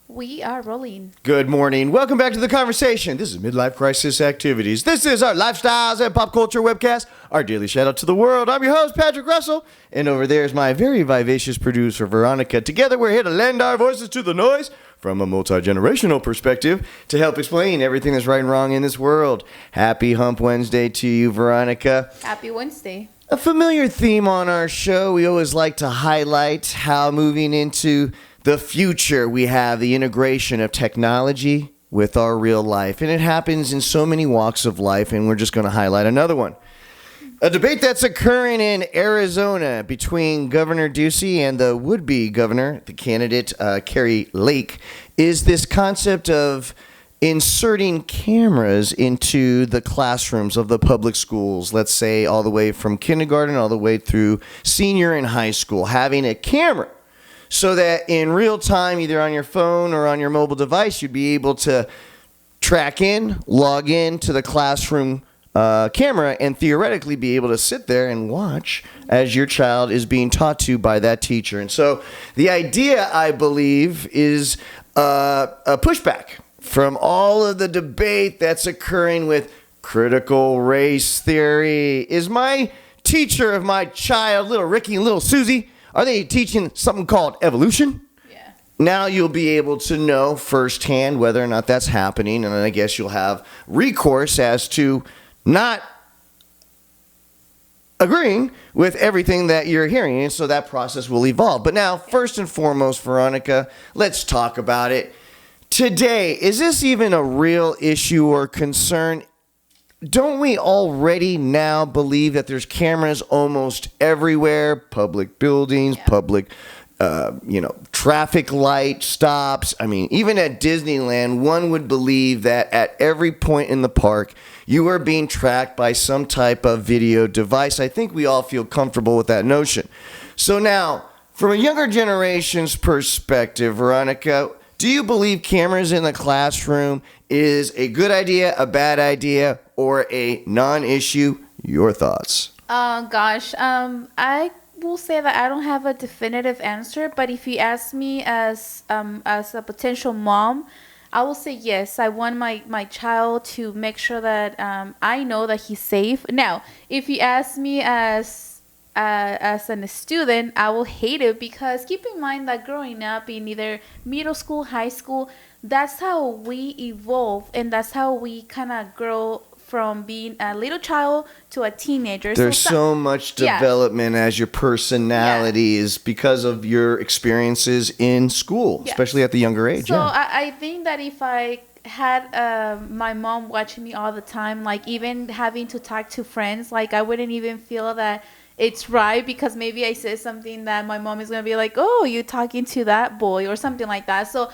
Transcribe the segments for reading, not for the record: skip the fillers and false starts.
We are rolling. Good morning. Welcome back to the conversation. This is Midlife Crisis Activities. This is our lifestyles and pop culture webcast, our daily shout out to the world. I'm your host, Patrick Russell, and over there is my very vivacious producer, Veronica. Together, we're here to lend our voices to the noise from a multi-generational perspective to help explain everything that's right and wrong in this world. Happy Hump Wednesday to you, Veronica. Happy Wednesday. A familiar theme on our show, we always like to highlight how moving into the future, we have the integration of technology with our real life. And it happens in so many walks of life, and we're just going to highlight another one. A debate that's occurring in Arizona between Governor Ducey and the would-be governor, the candidate, Kari Lake, is this concept of inserting cameras into the classrooms of the public schools, let's say all the way from kindergarten all the way through senior and high school, having a camera so that in real time, either on your phone or on your mobile device, you'd be able to track in, log in to the classroom camera, and theoretically be able to sit there and watch as your child is being taught to by that teacher. And so the idea, I believe, is a pushback from all of the debate that's occurring with critical race theory. Is my teacher of my child, little Ricky and little Susie, are they teaching something called evolution? Yeah. Now you'll be able to know firsthand whether or not that's happening, and I guess you'll have recourse as to not agreeing with everything that you're hearing, and so that process will evolve. But now, first and foremost, Veronica, let's talk about it. Today, is this even a real issue or concern? Don't we already now believe that there's cameras almost everywhere? Public buildings, public, traffic light stops. I mean, even at Disneyland, one would believe that at every point in the park, you are being tracked by some type of video device. I think we all feel comfortable with that notion. So now, from a younger generation's perspective, Veronica, do you believe cameras in the classroom is a good idea, a bad idea, or a non-issue? Your thoughts? I will say that I don't have a definitive answer, but if you ask me as a potential mom, I will say yes. I want my child to make sure that I know that he's safe. Now, if you ask me as a student, I will hate it because keep in mind that growing up in either middle school, high school, that's how we evolve and that's how we kind of grow from being a little child to a teenager. There's so much development as your personality is because of your experiences in school, especially at the younger age. So I think that if I had my mom watching me all the time, like even having to talk to friends, like I wouldn't even feel that it's right because maybe I said something that my mom is going to be like, oh, you're talking to that boy or something like that. So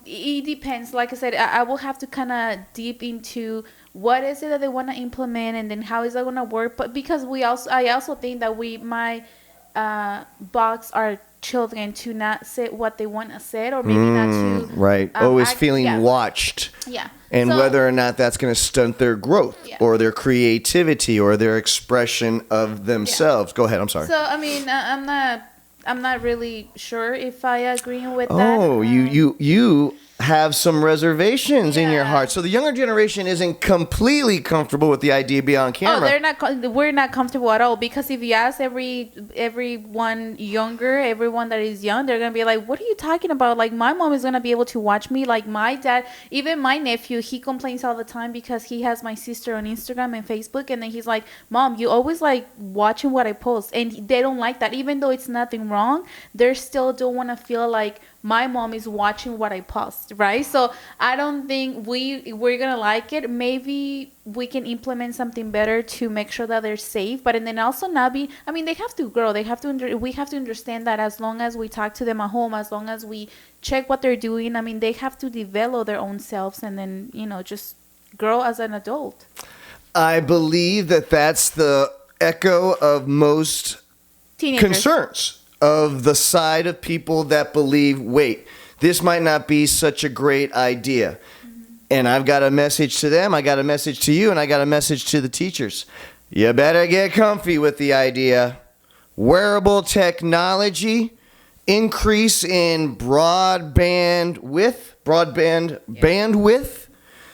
it depends. Like I said, I will have to kind of deep into what is it that they want to implement and then how is that going to work. But because I also think that we might box our children to not say what they want to say or maybe not to. Right. Always feeling watched. Yeah. And whether or not that's going to stunt their growth or their creativity or their expression of themselves. Go ahead. I'm sorry. So, I mean, I'm not really sure if I agree with that. Oh, you have some reservations in your heart. So the younger generation isn't completely comfortable with the idea of being on camera. Oh, we're not comfortable at all because if you ask everyone younger, everyone that is young, they're going to be like, what are you talking about? Like my mom is going to be able to watch me. Like my dad, even my nephew, he complains all the time because he has my sister on Instagram and Facebook. And then he's like, Mom, you always like watching what I post. And they don't like that. Even though it's nothing wrong, they still don't want to feel like my mom is watching what I post, right? So I don't think we're gonna like it. Maybe we can implement something better to make sure that they're safe, but and then also not be. I mean, they have to grow. They have to. We have to understand that as long as we talk to them at home, as long as we check what they're doing. I mean, they have to develop their own selves and then just grow as an adult. I believe that that's the echo of most Teenagers. Concerns of the side of people that believe, wait, this might not be such a great idea. And I've got a message to them, I got a message to you, and I got a message to the teachers. You better get comfy with the idea. Wearable technology increase in broadband bandwidth,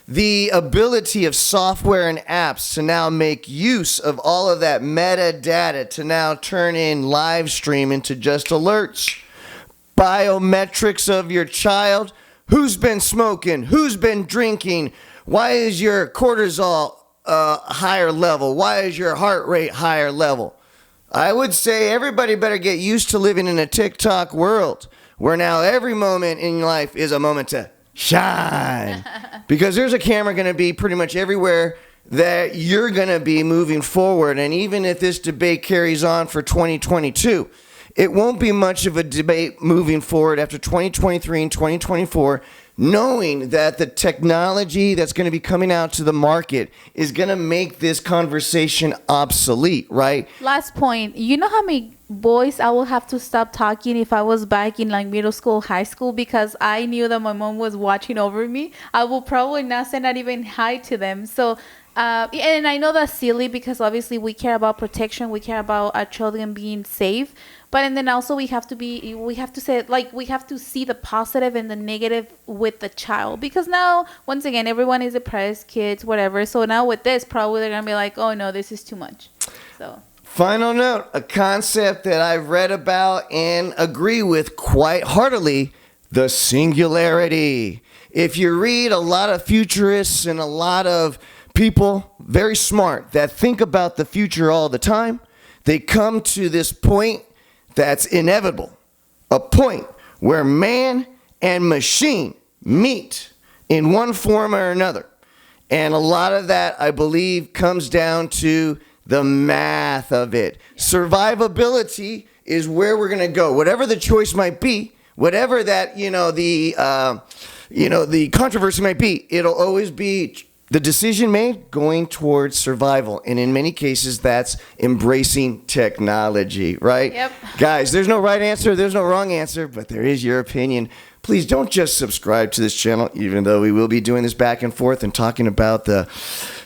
the ability of software and apps to now make use of all of that metadata to now turn in live stream into just alerts, biometrics of your child, who's been smoking, who's been drinking, why is your cortisol higher level, why is your heart rate higher level. I would say everybody better get used to living in a TikTok world where now every moment in life is a moment to shine. Because there's a camera going to be pretty much everywhere that you're going to be moving forward. And even if this debate carries on for 2022, it won't be much of a debate moving forward after 2023 and 2024, knowing that the technology that's going to be coming out to the market is going to make this conversation obsolete, right? Last point. You know how many boys I will have to stop talking if I was back in like middle school, high school, because I knew that my mom was watching over me? I will probably not say not even hi to them. So, and I know that's silly because obviously we care about protection. We care about our children being safe. But and then also we have to say like we have to see the positive and the negative with the child, because now once again everyone is depressed, kids, whatever. So now with this, probably they're gonna be like, oh no, this is too much. So final note, a concept that I've read about and agree with quite heartily: the singularity. If you read a lot of futurists and a lot of people very smart that think about the future all the time, they come to this point that's inevitable, a point where man and machine meet in one form or another. And a lot of that, I believe, comes down to the math of it. Survivability is where we're going to go. Whatever the choice might be, whatever that, the controversy might be, it'll always be the decision made going towards survival. And in many cases, that's embracing technology, right? Yep. Guys, there's no right answer, there's no wrong answer, but there is your opinion. Please don't just subscribe to this channel, even though we will be doing this back and forth and talking about the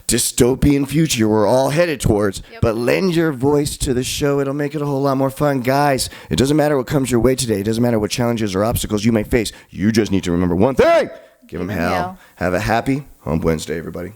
dystopian future we're all headed towards. Yep. But lend your voice to the show. It'll make it a whole lot more fun. Guys, it doesn't matter what comes your way today. It doesn't matter what challenges or obstacles you may face. You just need to remember one thing. Give them hell. Have a happy Hump Wednesday, everybody.